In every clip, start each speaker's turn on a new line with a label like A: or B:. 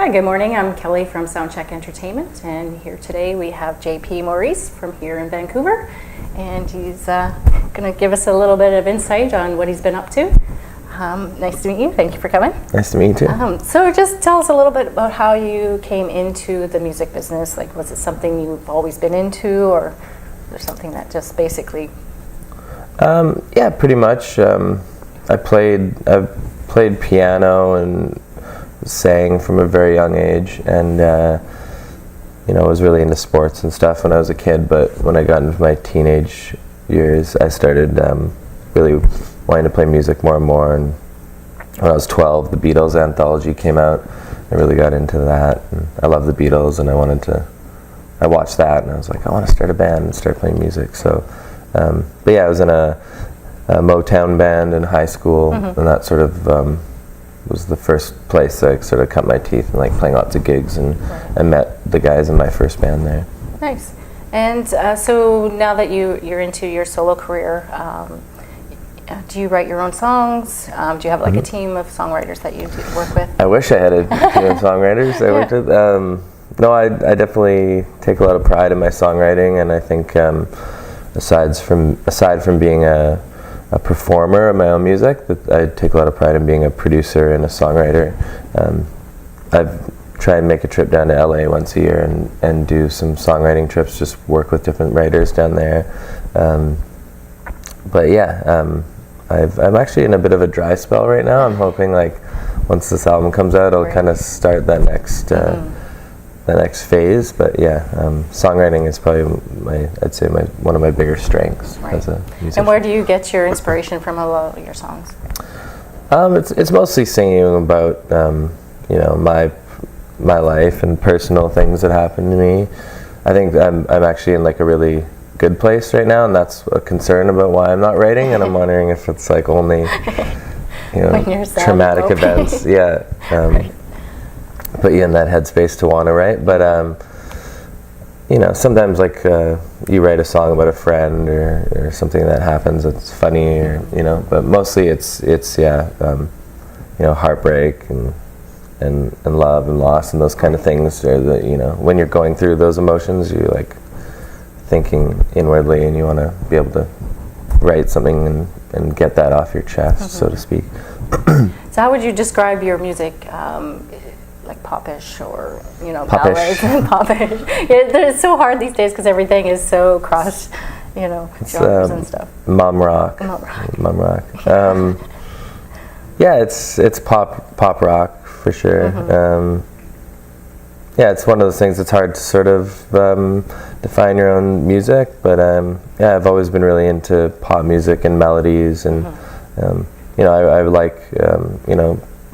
A: Hi, good morning. I'm Kelly from Soundcheck Entertainment, and here today we have JP Maurice from here in Vancouver, and he's going to give us a little bit of insight on what he's been up to. Nice to meet you. Thank you for coming.
B: Nice to meet you too.
A: So just tell us a little bit about how you came into the music business. Like, was it something you've always been into, or there's something that just basically...
B: Yeah, pretty much. I played piano and sang from a very young age, and was really into sports and stuff when I was a kid. But when I got into my teenage years, I started really wanting to play music more and more. And when I was 12, the Beatles anthology came out. I really got into that, and I love the Beatles, and I watched that, and I was like, I want to start a band and start playing music. So, but yeah, I was in a Motown band in high school, and that sort of was the first place I sort of cut my teeth and like playing lots of gigs, and I met the guys in my first band there.
A: Nice. And so now that you're into your solo career, do you write your own songs? Do you have like a team of songwriters that you work with?
B: I wish I had a team of songwriters I worked with. No, I definitely take a lot of pride in my songwriting, and I think aside from being a performer of my own music, that I take a lot of pride in being a producer and a songwriter. I've tried and make a trip down to LA once a year and do some songwriting trips, just work with different writers down there. But yeah, I'm actually in a bit of a dry spell right now. I'm hoping like once this album comes out, I'll kind of start that next the next phase. But yeah, songwriting is probably one of my bigger strengths as a musician.
A: And where do you get your inspiration from a lot of your songs?
B: It's mostly singing about my life and personal things that happen to me. I think I'm actually in like a really good place right now, and that's a concern about why I'm not writing, and I'm wondering if it's like only traumatic events. Yeah. Put you in that headspace to want to write, but sometimes like you write a song about a friend or something that happens that's funny, or but mostly it's heartbreak and love and loss and those kind of things, or when you're going through those emotions, you're like thinking inwardly, and you want to be able to write something and get that off your chest, so to speak.
A: So how would you describe your music? Like popish, or
B: Popish.
A: ballads and popish. It's so hard these days because everything is so cross, genres and stuff.
B: Mom rock. Yeah, it's pop rock for sure. Yeah, it's one of those things that's hard to sort of define your own music, but yeah, I've always been really into pop music and melodies, and I like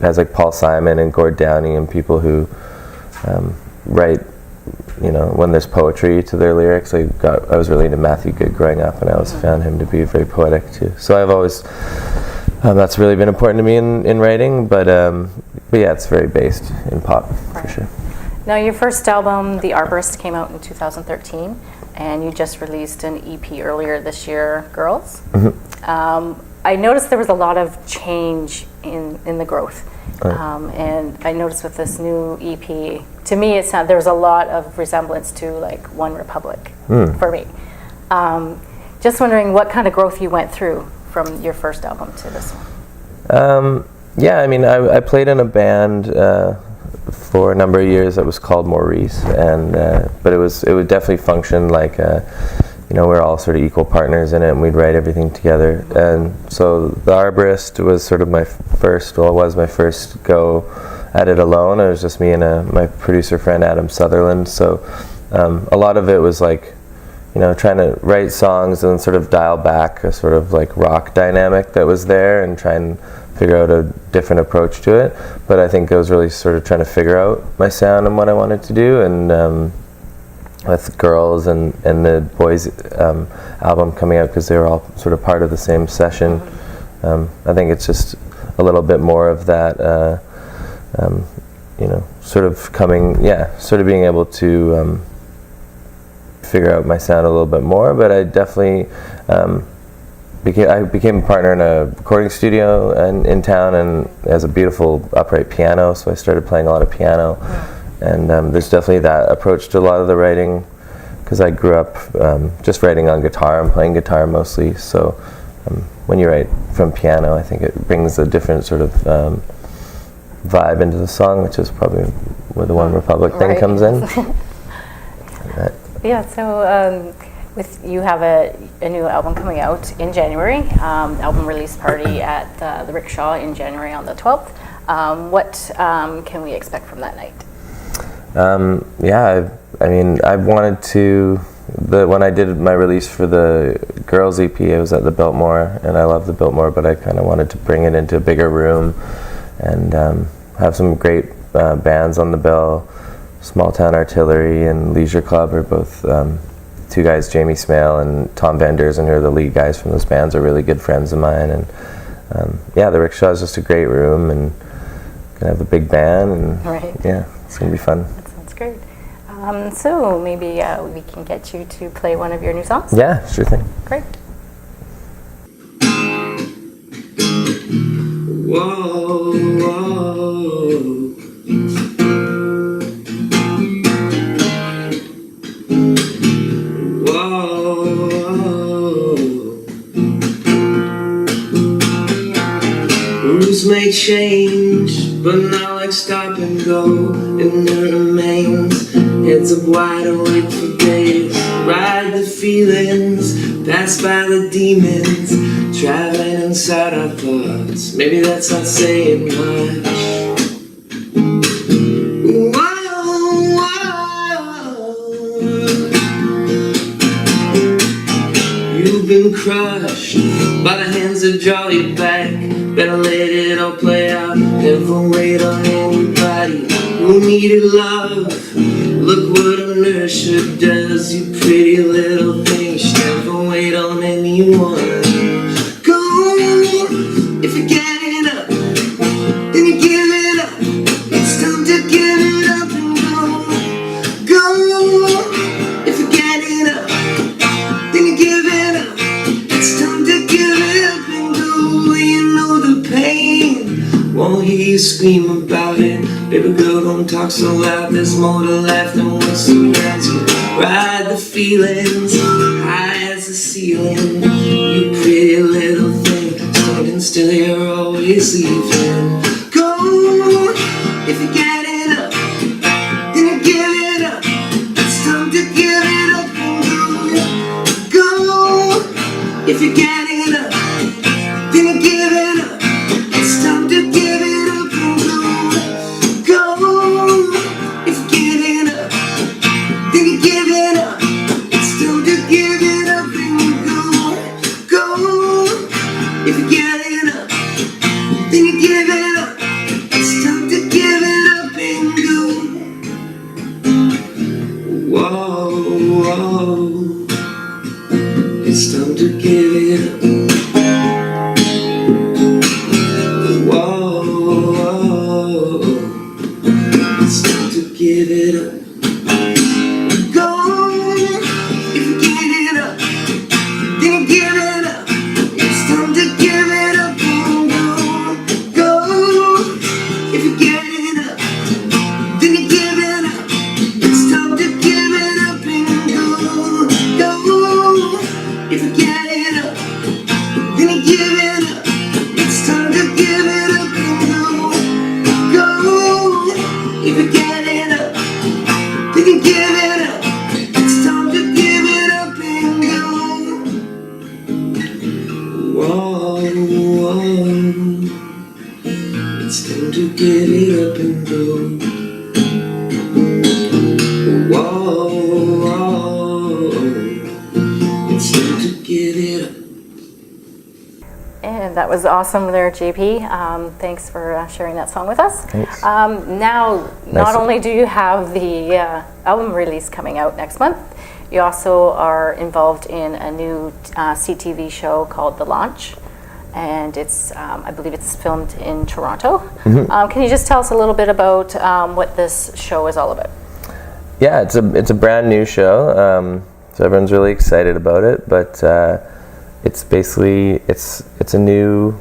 B: has like Paul Simon and Gord Downie and people who write, when there's poetry to their lyrics. I was really into Matthew Good growing up, and I always found him to be very poetic too. So I've always that's really been important to me in writing. But yeah, it's very based in pop for sure.
A: Now, your first album, The Arborist, came out in 2013, and you just released an EP earlier this year, Girls. I noticed there was a lot of change in the growth. And I noticed with this new EP, to me, there was a lot of resemblance to like One Republic for me. Just wondering what kind of growth you went through from your first album to this one.
B: Yeah, I mean, I played in a band for a number of years that was called Maurice, and but it would definitely function like we're all sort of equal partners in it, and we'd write everything together. And so The Arborist was sort of my first go at it alone. It was just me and my producer friend Adam Sutherland. So a lot of it was like, trying to write songs and sort of dial back a sort of like rock dynamic that was there, and try and figure out a different approach to it. But I think I was really sort of trying to figure out my sound and what I wanted to do, and with Girls and the Boys album coming out, because they were all sort of part of the same session. I think it's just a little bit more of that, sort of being able to figure out my sound a little bit more. But I definitely I became a partner in a recording studio in town, and it has a beautiful upright piano, so I started playing a lot of piano. And there's definitely that approach to a lot of the writing, because I grew up just writing on guitar and playing guitar mostly. So when you write from piano, I think it brings a different sort of vibe into the song, which is probably where the One Republic thing comes in.
A: Yeah, so you have a new album coming out in January, album release party at the Rickshaw in January on the 12th. What can we expect from that night?
B: I mean, I wanted to, when I did my release for the Girls EP, I was at the Biltmore, and I love the Biltmore, but I kind of wanted to bring it into a bigger room and have some great bands on the bill. Small Town Artillery and Leisure Club are both two guys, Jamie Smale and Tom Van Derzen, who are the lead guys from those bands, are really good friends of mine. And the Rickshaw is just a great room, and gonna have a big band, and yeah, it's gonna be fun.
A: That sounds great. So maybe we can get you to play one of your new songs?
B: Yeah, sure thing.
A: Great.
C: Whoa, whoa. Rules may change, but not like stop and go, and there remains heads up wide awake for days. Ride the feelings, pass by the demons, traveling inside our thoughts. Maybe that's not saying much. Whoa, whoa. You've been crushed by the hands that draw you back. Better let it all play out. Never wait on anybody who needed love. Look what a nurture does, you pretty little thing. She never wait on anyone. Go, if you're getting up, then you give it up. It's time to give it up and go. Go, if you're getting up, then you give it up. It's time to give it up and go. You know the pain, won't hear you scream about it. Baby girl, don't talk so loud. There's more to life than what surrounds you. Ride the feelings, high as the ceiling. You pretty little thing, standing still, you're always leaving. Go, if you're getting up, then you give it up. It's time to give it up and go. Go, if you're getting up, then you give it up. It's time to give it up and go. Go, if you're getting up, then you give it up. It's time to give it up and go. Go, if you're getting up, then you give it up. It's time to give it up and go. Whoa, whoa. It's time to give it up. Give it up. Go, if you get it up, then you give it up. It's time to give it up and go. Go, if you get it up, then you give it up. It's time to give it up and go. Go, if you get it up, then you give it up. It's time to give it up and go. Go, if you get it up, then you give it up. It's time to give it up and go. Whoa, whoa. It's time to give it up and go. Whoa, whoa. It's time to give it up.
A: And that was awesome there, JP. Thanks for sharing that song with us.
B: Thanks.
A: Now, not only do you have the album release coming out next month, you also are involved in a new CTV show called The Launch. And it's, I believe it's filmed in Toronto. Mm-hmm. Can you just tell us a little bit about what this show is all about?
B: Yeah, it's a brand new show, so everyone's really excited about it. But it's basically it's a new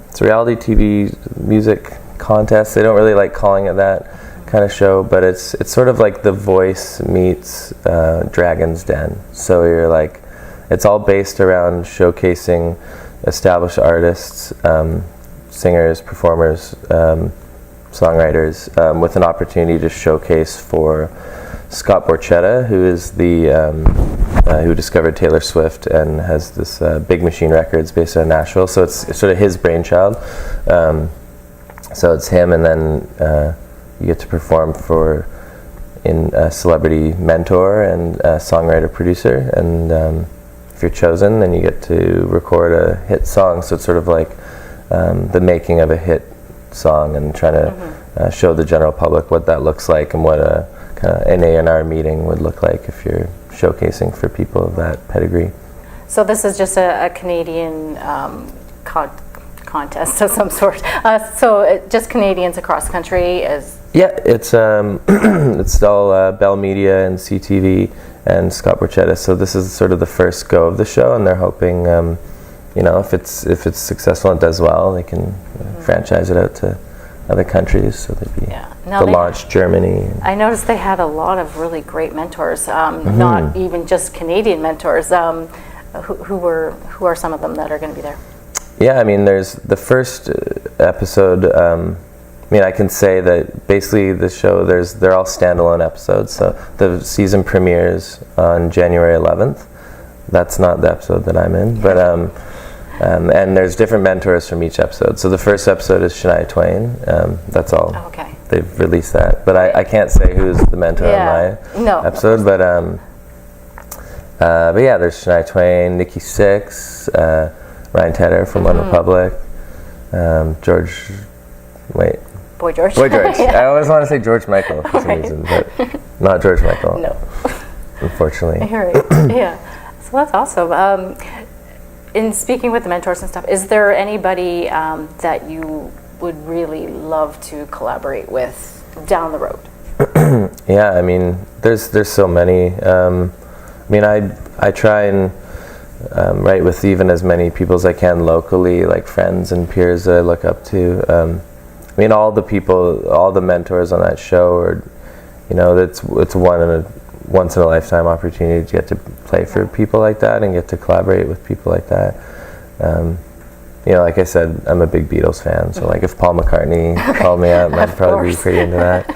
B: it's a reality TV music contest. They don't really like calling it that kind of show, but it's sort of like The Voice meets Dragon's Den. So you're like, it's all based around showcasing established artists, singers, performers, songwriters, with an opportunity to showcase for Scott Borchetta, who is who discovered Taylor Swift and has this Big Machine Records based out of Nashville. So it's sort of his brainchild. So it's him, and then you get to perform in a celebrity mentor and a songwriter producer, and if you're chosen, then you get to record a hit song. So it's sort of like the making of a hit song, and trying to show the general public what that looks like, and what an A&R meeting would look like if you're showcasing for people of that pedigree.
A: So this is just a Canadian contest of some sort. Just Canadians across the country is.
B: Yeah, it's it's all Bell Media and CTV and Scott Borchetta. So this is sort of the first go of the show, and they're hoping, if it's successful and does well, they can franchise it out to other countries. So they'd be launch Germany.
A: I noticed they had a lot of really great mentors, not even just Canadian mentors. Who are some of them that are going to be there?
B: Yeah, I mean, there's the first episode. I can say that basically the show, they're all standalone episodes. So the season premieres on January 11th. That's not the episode that I'm in, but and there's different mentors from each episode. So the first episode is Shania Twain. That's all.
A: Oh, okay.
B: They've released that, but I can't say who's the mentor on my episode. But yeah, there's Shania Twain, Nikki Sixx, Ryan Tedder from One Republic, Boy George. I always want to say George Michael for some reason, but not George Michael.
A: No.
B: Unfortunately.
A: Yeah. So that's awesome. In speaking with the mentors and stuff, is there anybody that you would really love to collaborate with down the road?
B: Yeah, I mean, there's so many. I try and write with even as many people as I can locally, like friends and peers that I look up to. All the mentors on that show are, it's once in a lifetime opportunity to get to play for people like that and get to collaborate with people like that. Like I said, I'm a big Beatles fan, so like if Paul McCartney called me up, I'd probably be pretty into that.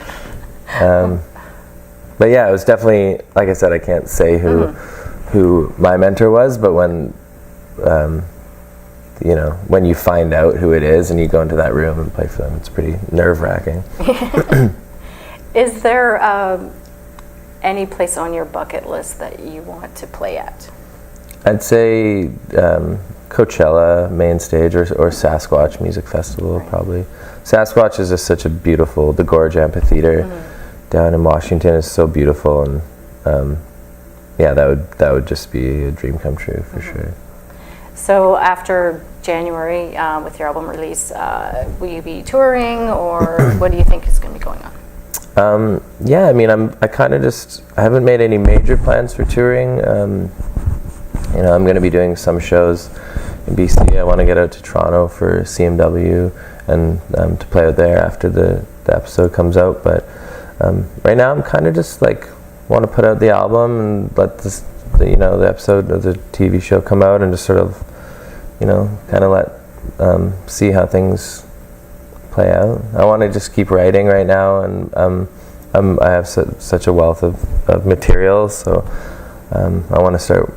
B: But yeah, it was definitely, like I said, I can't say who my mentor was, but when you find out who it is and you go into that room and play for them, it's pretty nerve-wracking.
A: Is there any place on your bucket list that you want to play at?
B: I'd say Coachella main stage or Sasquatch Music Festival, probably. Sasquatch is just such a beautiful, the Gorge Amphitheater down in Washington is so beautiful, and that would just be a dream come true for sure. So
A: after January, with your album release, will you be touring, or what do you think is going to be going on? I haven't made any major plans for touring. I'm going to be doing some shows in BC. I want to get out to Toronto for CMW and to play out there after the episode comes out. But right now I'm kind of just like want to put out the album and let the episode of the TV show come out, and just sort of kind of let see how things play out. I want to just keep writing right now, and I have such a wealth of material, so I want to start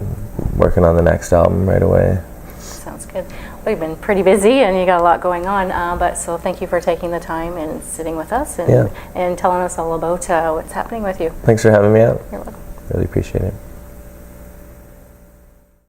A: working on the next album right away. Sounds good. Well, you've been pretty busy and you got a lot going on, so thank you for taking the time and sitting with us and telling us all about what's happening with you.
B: Thanks for having me out.
A: You're welcome.
B: Really appreciate it.